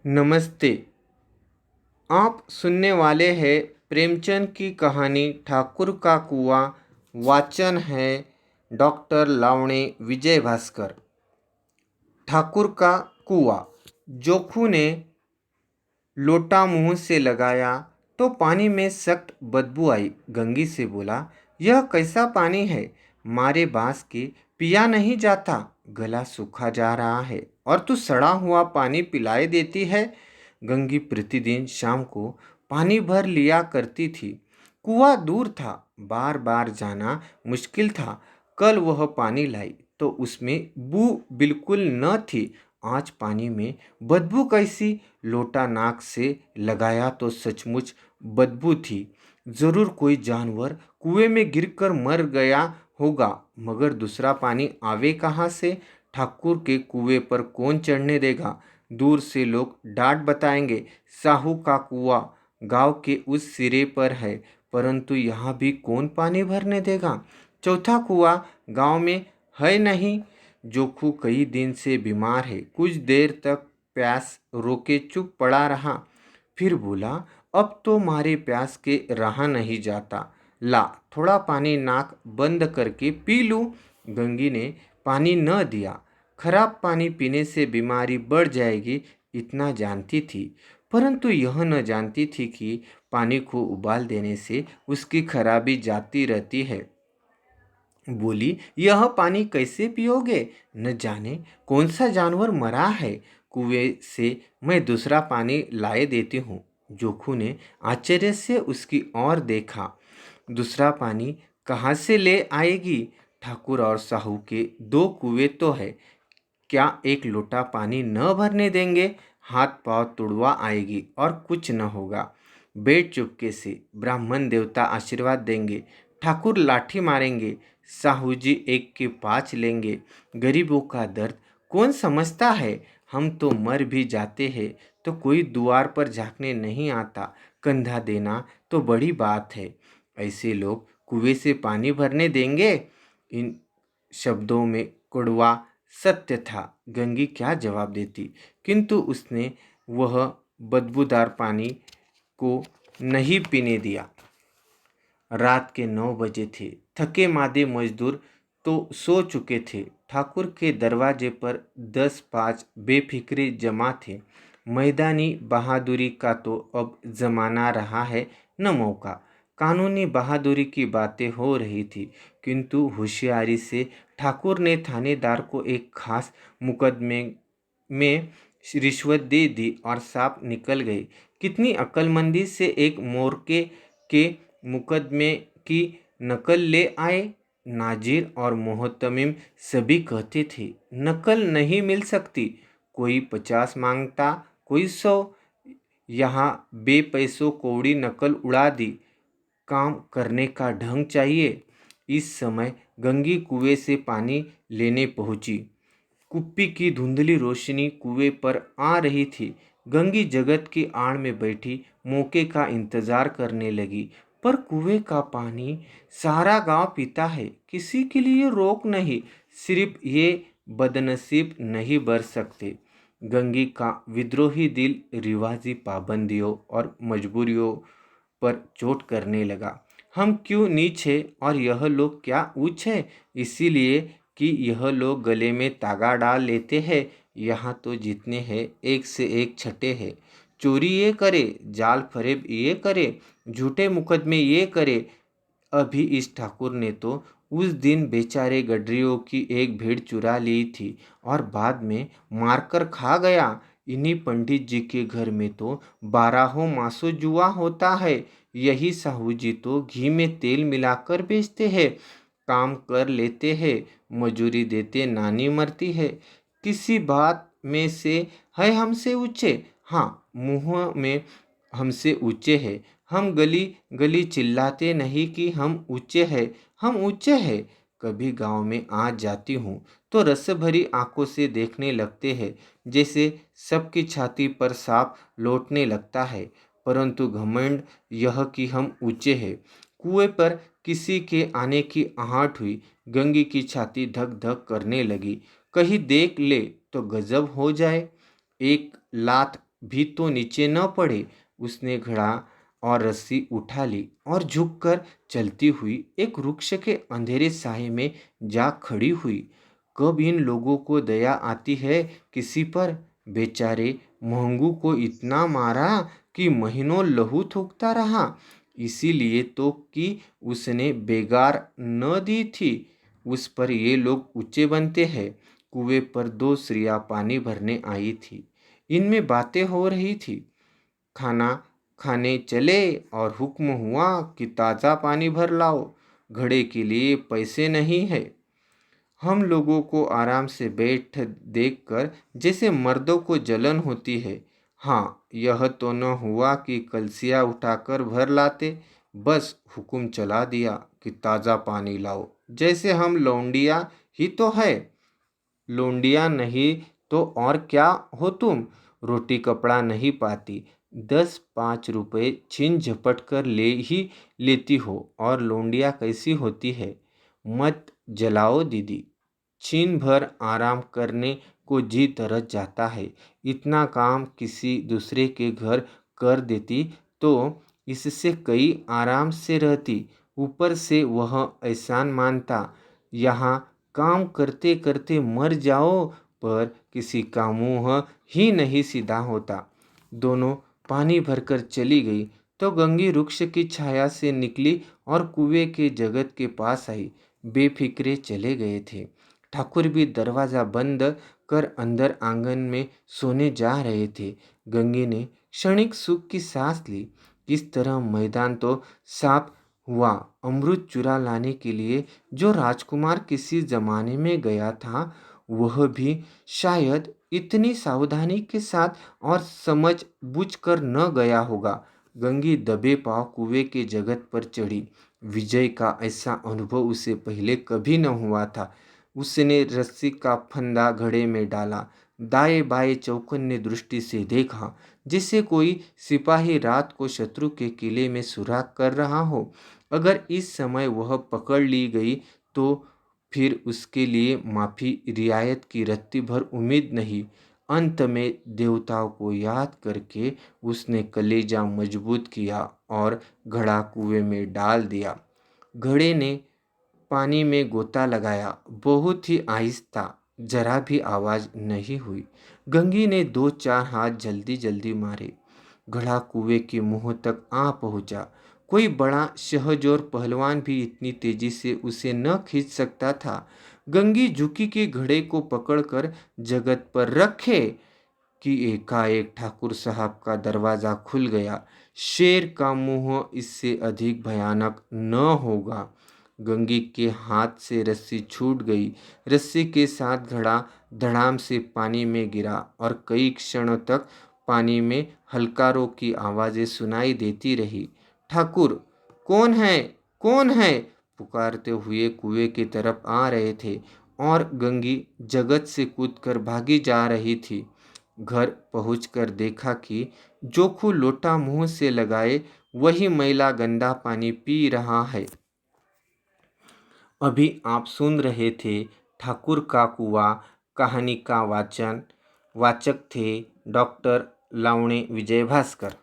नमस्ते। आप सुनने वाले हैं प्रेमचंद की कहानी ठाकुर का कुआं। वाचन है डॉक्टर लावणे विजय भास्कर। ठाकुर का कुआं। जोखू ने लोटा मुंह से लगाया तो पानी में सख्त बदबू आई। गंगी से बोला, यह कैसा पानी है? मारे बांस के पिया नहीं जाता, गला सूखा जा रहा है और तू सड़ा हुआ पानी पिलाए देती है। गंगी प्रतिदिन शाम को पानी भर लिया करती थी। कुआं दूर था, बार बार जाना मुश्किल था। कल वह पानी लाई तो उसमें बू बिल्कुल न थी। आज पानी में बदबू कैसी? लोटा नाक से लगाया तो सचमुच बदबू थी। जरूर कोई जानवर कुएं में गिरकर मर गया होगा, मगर दूसरा पानी आवे कहाँ से? ठाकुर के कुएं पर कौन चढ़ने देगा? दूर से लोग डांट बताएंगे, साहू का कुआं गांव के उस सिरे पर है, परंतु यहाँ भी कौन पानी भरने देगा? चौथा कुआं गांव में है नहीं। जोखू कई दिन से बीमार है। कुछ देर तक प्यास रोके चुप पड़ा रहा, फिर बोला, अब तो मारे प्यास के रहा नहीं जाता। ला थोड़ा पानी नाक बंद करके पी लूं। गंगी ने पानी न दिया। खराब पानी पीने से बीमारी बढ़ जाएगी, इतना जानती थी, परंतु यह न जानती थी कि पानी को उबाल देने से उसकी खराबी जाती रहती है। बोली, यह पानी कैसे पियोगे? न जाने कौन सा जानवर मरा है। कुएं से मैं दूसरा पानी लाए देती हूँ। जोखू ने आश्चर्य से उसकी ओर देखा। दूसरा पानी कहाँ से ले आएगी? ठाकुर और साहू के दो कुएं तो है, क्या एक लोटा पानी न भरने देंगे? हाथ पांव तुड़वा आएगी और कुछ न होगा। बैठ चुपके से, ब्राह्मण देवता आशीर्वाद देंगे, ठाकुर लाठी मारेंगे, साहू जी एक के पाँच लेंगे। गरीबों का दर्द कौन समझता है? हम तो मर भी जाते हैं तो कोई द्वार पर झांकने नहीं आता। कंधा देना तो बड़ी बात है, ऐसे लोग कुएं से पानी भरने देंगे? इन शब्दों में कड़वा सत्य था। गंगी क्या जवाब देती, किंतु उसने वह बदबूदार पानी को नहीं पीने दिया। रात के 9 बजे थे। थके मादे मजदूर तो सो चुके थे। ठाकुर के दरवाजे पर 10-5 बेफिक्रे जमा थे। मैदानी बहादुरी का तो अब जमाना रहा है न मौका। कानूनी बहादुरी की बातें हो रही थी, किंतु होशियारी से ठाकुर ने थानेदार को एक खास मुकदमे में रिश्वत दे दी और सांप निकल गए। कितनी अक्लमंदी से एक मोरके के मुकदमे की नकल ले आए। नाजिर और मोहतमिम सभी कहते थे, नकल नहीं मिल सकती। कोई 50 मांगता, कोई 100। यहाँ बेपैसों कौड़ी नकल उड़ा दी। काम करने का ढंग चाहिए। इस समय गंगी कुएं से पानी लेने पहुंची। कुप्पी की धुंधली रोशनी कुएं पर आ रही थी। गंगी जगत की आड़ में बैठी मौके का इंतजार करने लगी। पर कुएं का पानी सारा गांव पीता है, किसी के लिए रोक नहीं, सिर्फ ये बदनसीब नहीं बर सकते। गंगी का विद्रोही दिल रिवाजी पाबंदियों और मजबूरियों पर चोट करने लगा। हम क्यों नीच है और यह लोग क्या ऊंच है? इसीलिए कि यह लोग गले में तागा डाल लेते हैं। यहाँ तो जितने हैं एक से एक छठे हैं। चोरी ये करे, जाल फरेब ये करे, झूठे मुकदमे ये करे। अभी इस ठाकुर ने तो उस दिन बेचारे गडरियों की एक भेड़ चुरा ली थी और बाद में मारकर खा गया। इन्हीं पंडित जी के घर में तो 12 मासों जुआ होता है। यही साहू जी तो घी में तेल मिलाकर बेचते हैं। काम कर लेते हैं, मजूरी देते नानी मरती है। किसी बात में से है हमसे ऊंचे? हाँ, मुंह में हमसे ऊंचे हैं। हम गली गली चिल्लाते नहीं कि हम ऊंचे हैं, हम ऊंचे हैं। कभी गांव में आ जाती हूँ तो रस भरी आंखों से देखने लगते हैं, जैसे सबकी छाती पर सांप लौटने लगता है। परंतु घमंड यह कि हम ऊंचे हैं। कुएं पर किसी के आने की आहट हुई। गंगी की छाती धक धक करने लगी। कहीं देख ले तो गजब हो जाए। एक लात भी तो नीचे न पड़े। उसने घड़ा और रस्सी उठा ली और झुककर चलती हुई एक वृक्ष के अंधेरे साए में जा खड़ी हुई। कब इन लोगों को दया आती है किसी पर। बेचारे महंगू को इतना मारा कि महीनों लहू थूकता रहा। इसीलिए तो कि उसने बेगार न दी थी। उस पर ये लोग ऊंचे बनते हैं। कुएं पर दो स्त्रियां पानी भरने आई थी। इनमें बातें हो रही थी। खाना खाने चले और हुक्म हुआ कि ताज़ा पानी भर लाओ, घड़े के लिए पैसे नहीं है। हम लोगों को आराम से बैठ देखकर जैसे मर्दों को जलन होती है। हाँ, यह तो न हुआ कि कलसिया उठाकर भर लाते, बस हुक्म चला दिया कि ताज़ा पानी लाओ, जैसे हम लौंडिया ही तो है। लौंडिया नहीं तो और क्या हो तुम। रोटी कपड़ा नहीं पाती, 10-5 रुपए छीन झपट कर ले ही लेती हो। और लौंडिया कैसी होती है, मत जलाओ दीदी। छीन भर आराम करने को जी तरस जाता है। इतना काम किसी दूसरे के घर कर देती तो इससे कई आराम से रहती। ऊपर से वह एहसान मानता, यहाँ काम करते करते मर जाओ, पर किसी का मुंह ही नहीं सीधा होता। दोनों पानी भरकर चली गई तो गंगी वृक्ष की छाया से निकली और कुएं के जगत के पास आई। बेफिक्रे चले गए थे। ठाकुर भी दरवाजा बंद कर अंदर आंगन में सोने जा रहे थे। गंगी ने क्षणिक सुख की सांस ली। किस तरह मैदान तो साफ हुआ। अमृत चुरा लाने के लिए जो राजकुमार किसी जमाने में गया था, वह भी शायद इतनी सावधानी के साथ और समझ बूझ कर न गया होगा। गंगी दबे पांव कुएं के जगत पर चढ़ी। विजय का ऐसा अनुभव उसे पहले कभी न हुआ था। उसने रस्सी का फंदा घड़े में डाला, दाएं बाएं चौकन्ने दृष्टि से देखा, जैसे कोई सिपाही रात को शत्रु के किले में सुराग कर रहा हो। अगर इस समय वह पकड़ ली गई तो फिर उसके लिए माफी रियायत की रत्ती भर उम्मीद नहीं। अंत में देवताओं को याद करके उसने कलेजा मजबूत किया और घड़ा कुएं में डाल दिया। घड़े ने पानी में गोता लगाया, बहुत ही आहिस्ता, जरा भी आवाज नहीं हुई। गंगी ने 2-4 हाथ जल्दी जल्दी मारे। घड़ा कुएं के मुंह तक आ पहुंचा। कोई बड़ा शहजोर पहलवान भी इतनी तेजी से उसे न खींच सकता था। गंगी झुकी के घड़े को पकड़कर जगत पर रखे कि एकाएक ठाकुर साहब का दरवाजा खुल गया। शेर का मुंह इससे अधिक भयानक न होगा। गंगी के हाथ से रस्सी छूट गई। रस्सी के साथ घड़ा धड़ाम से पानी में गिरा और कई क्षणों तक पानी में हलकारों की आवाजें सुनाई देती रही। ठाकुर, कौन है, कौन है, पुकारते हुए कुएं की तरफ आ रहे थे और गंगी जगत से कूदकर भागी जा रही थी। घर पहुंचकर देखा कि जोखू लोटा मुंह से लगाए वही मैला गंदा पानी पी रहा है। अभी आप सुन रहे थे ठाकुर का कुआं। कहानी का वाचक थे डॉक्टर लावणे विजय भास्कर।